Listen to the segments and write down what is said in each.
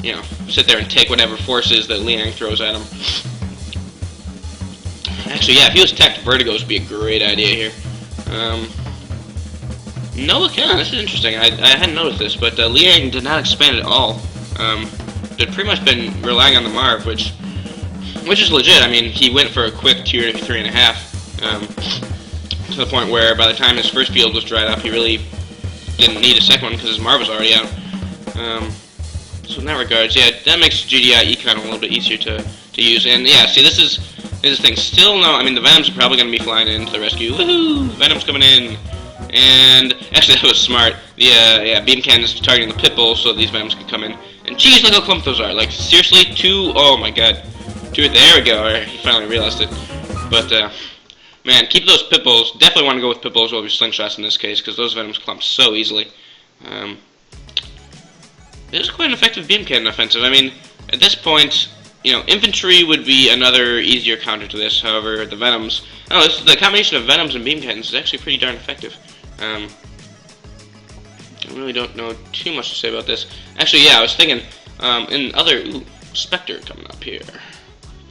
you know, sit there and take whatever forces that Liang throws at him. Actually, yeah, if he was attacked, Vertigos would be a great idea here. No, yeah, this is interesting. I hadn't noticed this, but Liang did not expand at all. They'd pretty much been relying on the Marv, which is legit. I mean, he went for a quick tier 3.5, to the point where by the time his first field was dried up, he really didn't need a second one because his Marv was already out. So in that regards, yeah, that makes GDI Econ a little bit easier to use. And yeah, see, this is the thing. Still, no, I mean, the Venoms are probably going to be flying in to the rescue. Woohoo! Venom's coming in. And actually, that was smart. The beam cannons targeting the Pitbull so these Venoms could come in. And geez, look how clumped those are. Like, seriously, two, oh my god. Two, there we go. He finally realized it. But, man, keep those Pitbulls. Definitely want to go with Pitbulls over slingshots in this case, because those Venoms clump so easily. It is quite an effective beam cannon offensive. I mean, at this point, you know, infantry would be another easier counter to this. However, the Venoms, the combination of Venoms and beam cannons is actually pretty darn effective. I really don't know too much to say about this. Actually, yeah, I was thinking, Spectre coming up here.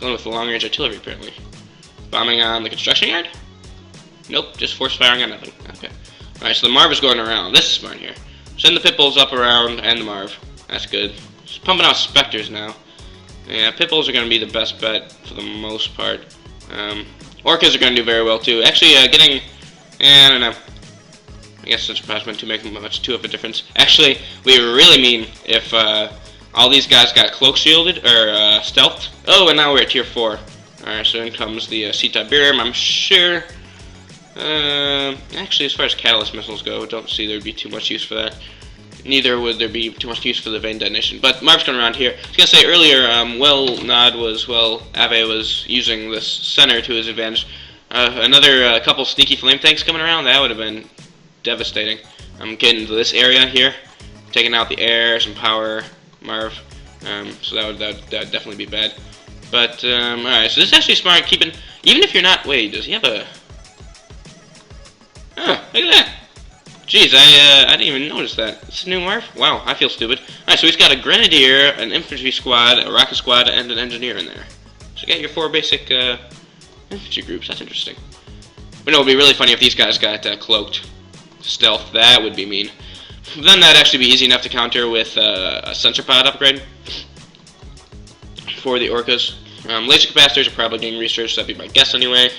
Going with the long-range artillery, apparently. Bombing on the construction yard? Nope, just force firing on nothing. Okay. Alright, so the Marv is going around. This is smart here. Send the Pitbulls up around, and the Marv. That's good. Just pumping out Spectres now. Yeah, Pitbulls are going to be the best bet for the most part. Orcas are going to do very well, too. Actually, I don't know. I guess such a pass went to make much too of a difference. Actually, we were really mean if all these guys got cloak shielded or stealthed. Oh, and now we're at tier 4. Alright, so in comes the C-Tiberium. I'm sure. Actually, as far as catalyst missiles go, don't see there'd be too much use for that. Neither would there be too much use for the vein detonation. But Marv's coming around here. I was gonna say earlier, Ave was using this center to his advantage. Another couple sneaky flame tanks coming around, that would have been devastating. I'm getting to this area here, taking out the air, some power, Marv. So that would definitely be bad. But alright, so this is actually smart. Keeping, even if you're not. Wait, does he have a? Oh, look at that. Jeez, I didn't even notice that. It's a new Marv? Wow, I feel stupid. Alright, so he's got a Grenadier, an Infantry Squad, a Rocket Squad, and an Engineer in there. So you got your 4 basic infantry groups. That's interesting. But no, it would be really funny if these guys got cloaked. Stealth, that would be mean. Then that'd actually be easy enough to counter with a sensor pod upgrade for the Orcas. Laser capacitors are probably getting researched, that'd be my guess anyway.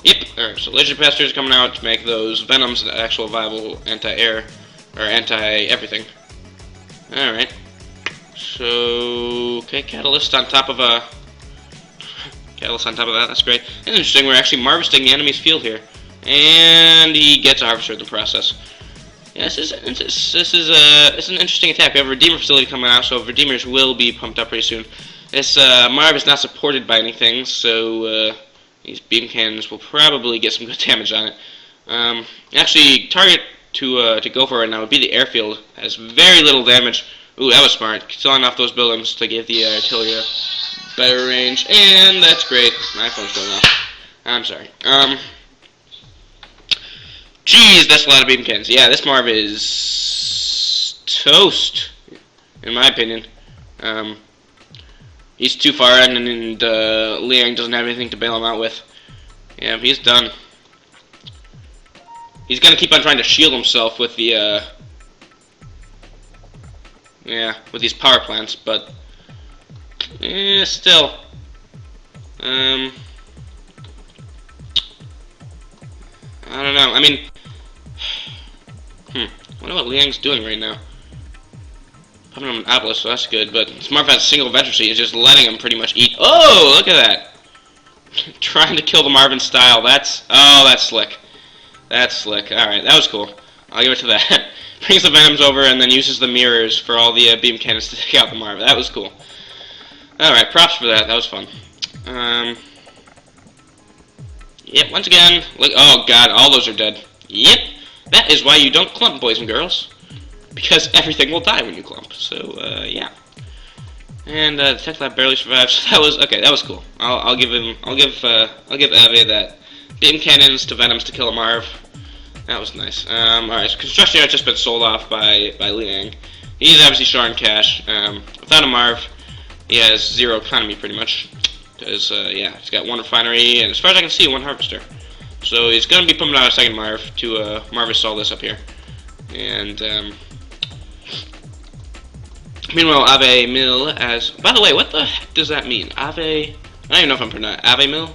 Yep, alright, so laser capacitors are coming out to make those Venoms the actual viable anti-air, or anti-everything. Alright. So, okay, Catalyst on top of that, that's great. And interesting, we're actually harvesting the enemy's field here. And he gets a harvester in the process. Yeah, this is an interesting attack. We have a Redeemer facility coming out, so Redeemers will be pumped up pretty soon. This Marv is not supported by anything, so these beam cannons will probably get some good damage on it. Actually, target to go for right now would be the airfield. It has very little damage. Ooh, that was smart. Killing off those buildings to give the artillery a better range, and that's great. My phone's going off. I'm sorry. Jeez, that's a lot of beam cannons. Yeah, this Marv is toast, in my opinion. He's too far in, and Liang doesn't have anything to bail him out with. Yeah, he's done. He's gonna keep on trying to shield himself with the, with these power plants, but still. I don't know. I mean, I wonder what Liang's doing right now. Pumping him an Obelisk, so that's good, but Smart has a single Venture Seat is just letting him pretty much eat. Oh, look at that! Trying to kill the Marvin style. That's slick. That's slick. Alright, that was cool. I'll give it to that. Brings the Venoms over and then uses the mirrors for all the beam cannons to take out the Marv. That was cool. Alright, props for that. That was fun. Yep, once again, look, oh god, all those are dead. Yep, that is why you don't clump, boys and girls. Because everything will die when you clump, so, yeah. And, the tech lab barely survived, so that was, okay, that was cool. I'll give Ave that. Beam cannons to Venoms to kill a Marv. That was nice. Alright, so construction yard's just been sold off by Liang. He's obviously short on cash. Without a Marv, he has 0 economy pretty much. Because, yeah, he's got 1 refinery, and as far as I can see, 1 harvester. So he's going to be pumping out a second Marv to harvest all this up here. And, meanwhile, Aveimil as... By the way, what the heck does that mean? I don't even know if I'm pronouncing Aveimil?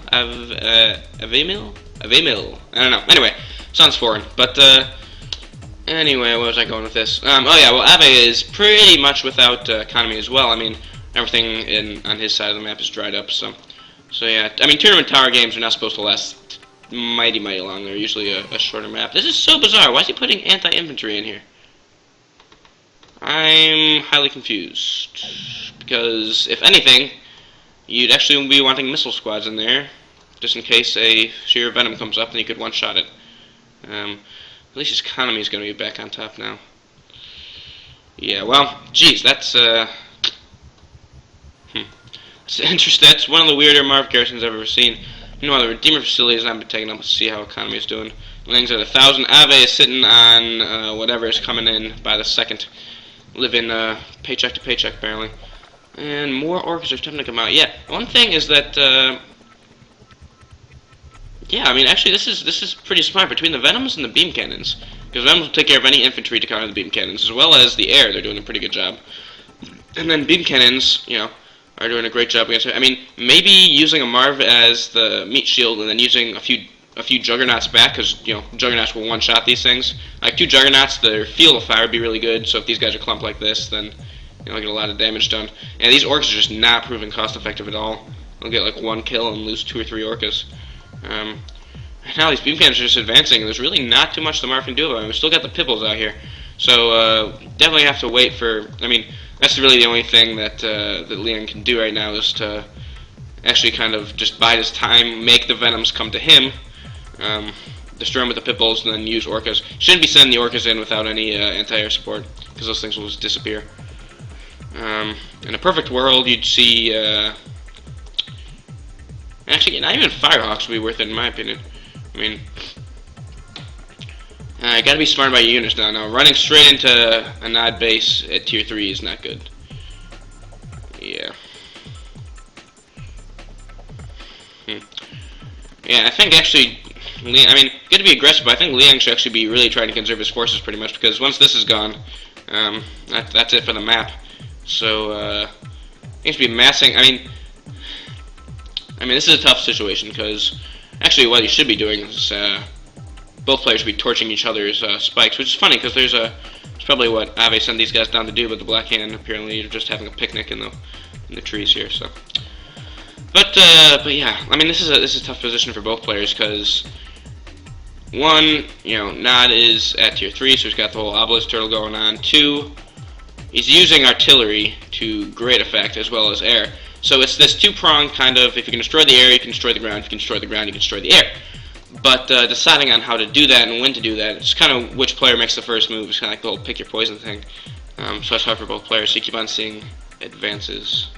Aveimil? Aveimil. I don't know. Anyway, sounds foreign. But, anyway, where was I going with this? Oh yeah, well, Ave is pretty much without economy as well. I mean, everything on his side of the map is dried up, so yeah. I mean, tournament tower games are not supposed to last mighty long. They're usually a shorter map. This is so bizarre. Why is he putting anti-infantry in here? I'm highly confused. Because, if anything, you'd actually be wanting missile squads in there, just in case a sheer venom comes up and you could one-shot it. At least his economy is going to be back on top now. Yeah, well, geez, that's interesting. That's one of the weirder Marv garrisons I've ever seen. Meanwhile, the Redeemer facility has not been taken up. Let's see how economy is doing. Liang's at 1,000. Ave is sitting on whatever is coming in by the second. Living paycheck to paycheck, barely. And more orcs are starting to come out. Yeah, one thing is that... yeah, I mean, actually, this is pretty smart between the Venoms and the beam cannons, because Venoms will take care of any infantry to counter the beam cannons, as well as the air. They're doing a pretty good job, and then beam cannons, you know, are doing a great job against it. I mean, maybe using a Marv as the meat shield, and then using a few Juggernauts back, because you know Juggernauts will one-shot these things. Like 2 Juggernauts, their field of fire would be really good. So if these guys are clumped like this, then you know, get a lot of damage done. And these orcs are just not proving cost-effective at all. They'll get like 1 kill and lose 2 or 3 orcas. Now these beam cannons are just advancing, and there's really not too much the Marv can do about it. We've still got the Pipples out here, so definitely have to wait for... I mean, that's really the only thing that Liang can do right now, is to actually kind of just bide his time, make the Venoms come to him, destroy them with the Pipples, and then use Orcas. Shouldn't be sending the Orcas in without any anti-air support, because those things will just disappear. In a perfect world, you'd see... actually, not even Firehawks would be worth it, in my opinion. I mean, you gotta be smart about your units now. Now, running straight into a Nod base at tier 3 is not good. Yeah. Yeah, I think actually, I mean, good to be aggressive, but I think Liang should actually be really trying to conserve his forces pretty much, because once this is gone, that's it for the map. So, he should be massing. I mean, this is a tough situation, because actually what he should be doing is both players should be torching each other's spikes, which is funny, because it's probably what Ave sent these guys down to do, but the Black Hand apparently are just having a picnic in the trees here. So, but yeah, I mean, this is a tough position for both players, because one, you know, Nod is at tier 3, so he's got the whole obelisk turtle going on. 2, he's using artillery to great effect, as well as air. So it's this 2-pronged kind of, if you can destroy the air, you can destroy the ground. If you can destroy the ground, you can destroy the air. But deciding on how to do that and when to do that, it's kind of which player makes the first move. It's kind of like the whole pick your poison thing. So that's hard for both players. So you keep on seeing advances